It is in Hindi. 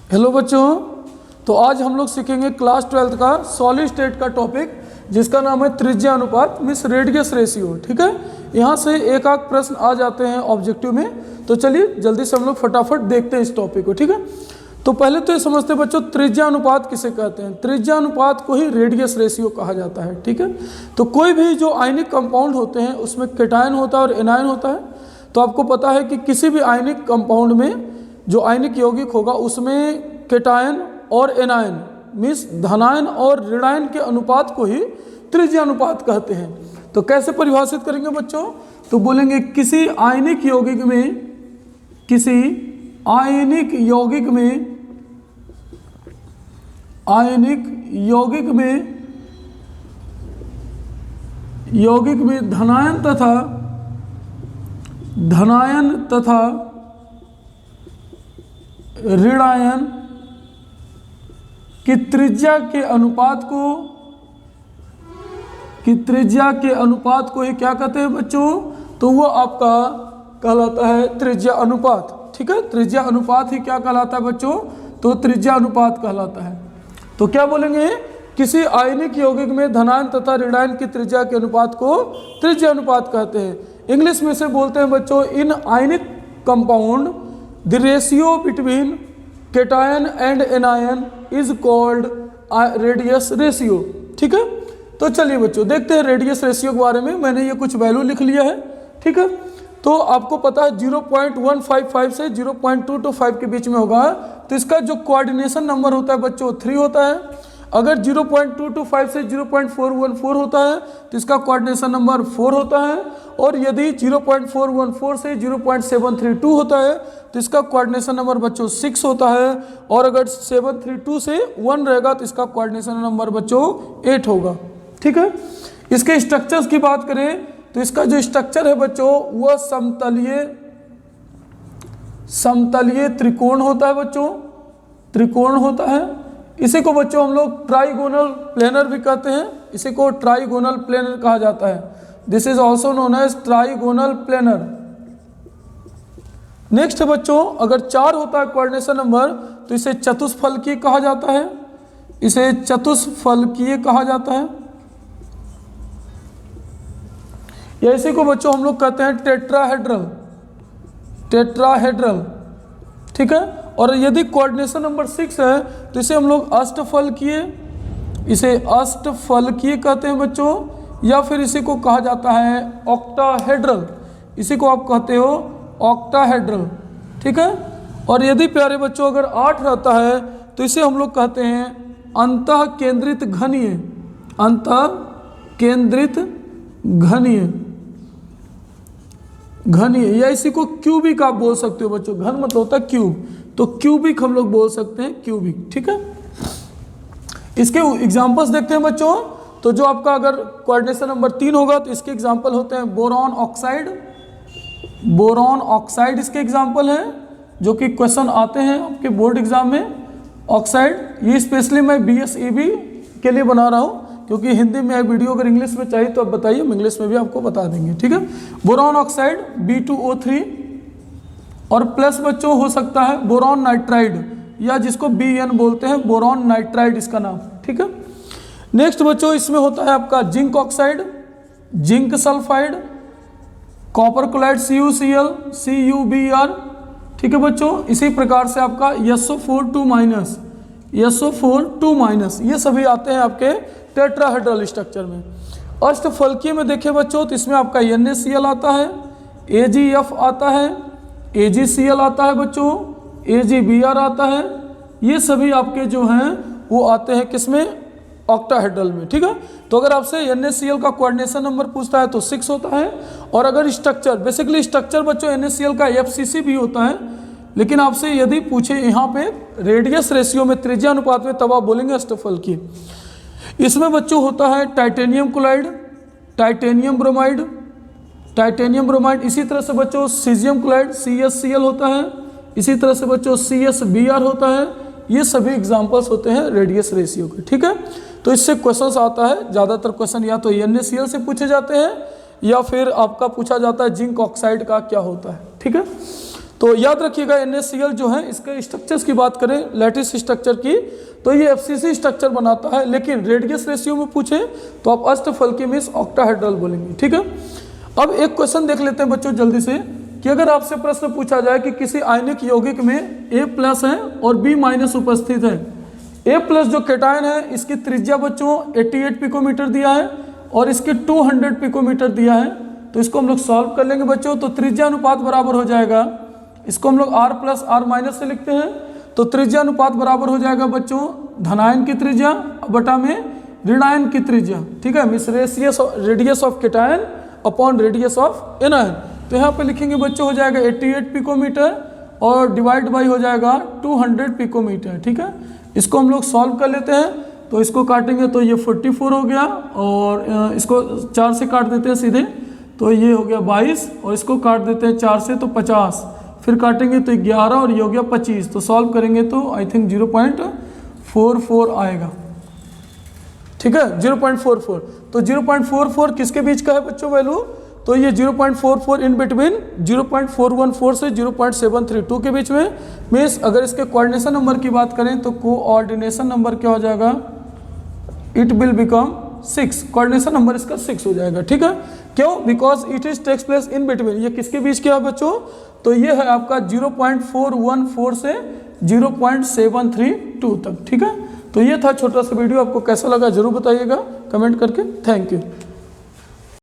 हेलो बच्चों, तो आज हम लोग सीखेंगे क्लास 12th का सॉलिड स्टेट का टॉपिक जिसका नाम है त्रिज्या अनुपात मीन्स रेडियस रेशियो। ठीक है, यहाँ से एक आध प्रश्न आ जाते हैं ऑब्जेक्टिव में। तो चलिए जल्दी से हम लोग फटाफट देखते हैं इस टॉपिक को। ठीक है, तो पहले तो ये समझते हैं बच्चों त्रिज्या अनुपात किसे कहते हैं। त्रिज्या अनुपात को ही रेडियस रेशियो कहा जाता है। ठीक है, तो कोई भी जो आयनिक कंपाउंड होते हैं उसमें केटायन होता है और एनायन होता है। तो आपको पता है कि किसी भी आयनिक कंपाउंड में जो आयनिक यौगिक होगा उसमें केटायन और एनायन मीन्स धनायन और ऋणायन के अनुपात को ही त्रिज्या अनुपात कहते हैं। तो कैसे परिभाषित करेंगे बच्चों, तो बोलेंगे किसी आयनिक यौगिक में धनायन तथा ऋणायन की त्रिज्या के अनुपात को ही क्या कहते हैं बच्चों, तो वो आपका कहलाता है त्रिज्या अनुपात। ठीक है, त्रिज्या अनुपात ही क्या कहलाता है बच्चों, तो त्रिज्या अनुपात कहलाता है। तो क्या बोलेंगे, किसी आयनिक यौगिक में धनायन तथा ऋणायन की त्रिज्या के अनुपात को त्रिज्या अनुपात कहते हैं। इंग्लिश में से बोलते हैं बच्चों, इन ionic compound the ratio between cation and anion is called radius ratio. ठीक है, तो चलिए बच्चों देखते हैं रेडियस रेशियो के बारे में। मैंने ये कुछ वैल्यू लिख लिया है। ठीक है, तो आपको पता है 0.155 से 0.225 के बीच में होगा। तो इसका जो कोऑर्डिनेशन नंबर होता है बच्चों 3 होता है। अगर 0.225 से 0.414 होता है तो इसका कोऑर्डिनेशन नंबर 4 होता है। और यदि 0.414 से 0.732 होता है तो इसका कोऑर्डिनेशन नंबर बच्चों 6 होता है। और अगर 732 से 1 रहेगा तो इसका कोऑर्डिनेशन नंबर बच्चों 8 होगा। ठीक है, इसके स्ट्रक्चर्स की बात करें तो इसका जो स्ट्रक्चर है बच्चों वह समतलीय त्रिकोण होता है बच्चों, त्रिकोण होता है। इसी को बच्चों हम लोग ट्राइगोनल प्लेनर भी कहते हैं। इसी को ट्राइगोनल प्लेनर कहा जाता है। This is also known as trigonal planar. Next है बच्चों, अगर 4 होता है कोऑर्डिनेशन नंबर तो इसे चतुष्फलकीय कहा जाता है। इसे चतुष्फलकीय कहा जाता है, या इसी को बच्चों हम लोग कहते हैं टेट्राहेड्रल। ठीक है, और यदि कोऑर्डिनेशन नंबर 6 है तो इसे हम लोग अष्टफलकीय कहते हैं बच्चों, या फिर इसी को कहा जाता है ऑक्टाहेड्रल। इसी को आप कहते हो ऑक्टाहेड्रल। ठीक है, और यदि प्यारे बच्चों अगर 8 रहता है तो इसे हम लोग कहते हैं अंतःकेंद्रित घनीय, या इसी को क्यूबिक आप बोल सकते हो बच्चों। घन मतलब होता है क्यूब, तो क्यूबिक हम लोग बोल सकते हैं, क्यूबिक। ठीक है, इसके एग्जांपल्स देखते हैं बच्चों। तो जो आपका अगर कोऑर्डिनेशन नंबर 3 होगा तो इसके एग्जांपल होते हैं बोरॉन ऑक्साइड इसके एग्जांपल हैं जो कि क्वेश्चन आते हैं आपके बोर्ड एग्जाम में। ऑक्साइड ये स्पेशली मैं BSEB के लिए बना रहा हूँ क्योंकि हिंदी में वीडियो अगर इंग्लिश में चाहिए तो आप बताइए, हम इंग्लिश में भी आपको बता देंगे। ठीक है, बोरॉन ऑक्साइड B2O3 और प्लस बच्चों हो सकता है बोरॉन नाइट्राइड, या जिसको BN बोलते हैं, बोरॉन नाइट्राइड इसका नाम। ठीक है, नेक्स्ट बच्चों इसमें होता है आपका zinc oxide, zinc sulphide, copper chloride CuCl, ठीक है बच्चों। इसी प्रकार से आपका SO4 ये सभी आते हैं आपके टेट्राहेड्रल स्ट्रक्चर में। अष्टफलकीय में देखें बच्चों तो इसमें आपका NaCl आता है, AgF आता है, AgCl आता है बच्चों, AgBr आता है। ये सभी आपके जो हैं वो आते हैं किसमें, ऑक्टाहेड्रल में। ठीक है, तो अगर आपसे NaCl का कोऑर्डिनेशन नंबर पूछता है तो 6 होता है। और अगर स्ट्रक्चर बेसिकली स्ट्रक्चर बच्चों NaCl का FCC भी होता है, लेकिन आपसे यदि पूछे यहाँ पे रेडियस रेशियो में त्रिज्या अनुपात में तब आप बोलेंगे अष्टफलकीय। इसमें बच्चों होता है टाइटेनियम क्लोराइड, टाइटेनियम ब्रोमाइड। इसी तरह से बच्चों सीजियम क्लोराइड CsCl होता है। इसी तरह से बच्चों CsBr होता है। ये सभी एग्जांपल्स होते हैं रेडियस रेशियो के। ठीक है, तो इससे क्वेश्चंस आता है, ज़्यादातर क्वेश्चन या तो NaCl से पूछे जाते हैं या फिर आपका पूछा जाता है जिंक ऑक्साइड का क्या होता है। ठीक है, तो याद रखिएगा NaCl जो है इसके स्ट्रक्चर्स की बात करें, लैटिस स्ट्रक्चर की, तो ये FCC स्ट्रक्चर बनाता है, लेकिन रेडियस रेशियो में पूछे तो आप अष्टफलकी मींस ऑक्टाहेड्रल बोलेंगे। ठीक है, अब एक क्वेश्चन देख लेते हैं बच्चों जल्दी से, कि अगर आपसे प्रश्न पूछा जाए कि किसी आयनिक यौगिक में A+ है और B- उपस्थित है। A+ जो केटायन है इसकी त्रिज्या बच्चों 88 पिकोमीटर दिया है और इसके 200 पिकोमीटर दिया है, तो इसको हम लोग सॉल्व कर लेंगे बच्चों। तो त्रिज्या अनुपात बराबर हो जाएगा, इसको हम लोग R+ R- से लिखते हैं, तो त्रिज्या अनुपात बराबर हो जाएगा बच्चों धनायन की त्रिज्या बटा में ऋणायन की त्रिज्या। ठीक है, means radius of cation upon radius of anion. तो यहाँ पे लिखेंगे बच्चों हो जाएगा 88 पिकोमीटर और डिवाइड बाई हो जाएगा 200 पिकोमीटर। ठीक है, इसको हम लोग सॉल्व कर लेते हैं, तो इसको काटेंगे तो ये 44 हो गया और इसको 4 से काट देते हैं सीधे, तो ये हो गया 22 और इसको काट देते हैं 4 से तो 50, फिर काटेंगे तो 11 और ये हो गया 25। तो सॉल्व करेंगे तो आई थिंक 0.44 आएगा। ठीक है, 0.44। तो 0.44 किसके बीच का है बच्चों वैल्यू, तो ये 0.44 इन बिटवीन 0.414 से 0.732 के बीच में। मीन्स अगर इसके कोऑर्डिनेशन नंबर की बात करें तो कोऑर्डिनेशन नंबर क्या हो जाएगा, it will become 6, coordination number इसका 6 हो जाएगा। ठीक है, क्यों, because it is takes place in between, ये किसके बीच क्या है बच्चों, तो ये है आपका 0.414 से 0.732 तक। ठीक है, तो ये था छोटा सा वीडियो, आपको कैसा लगा जरूर बताइएगा कमेंट करके। Thank you.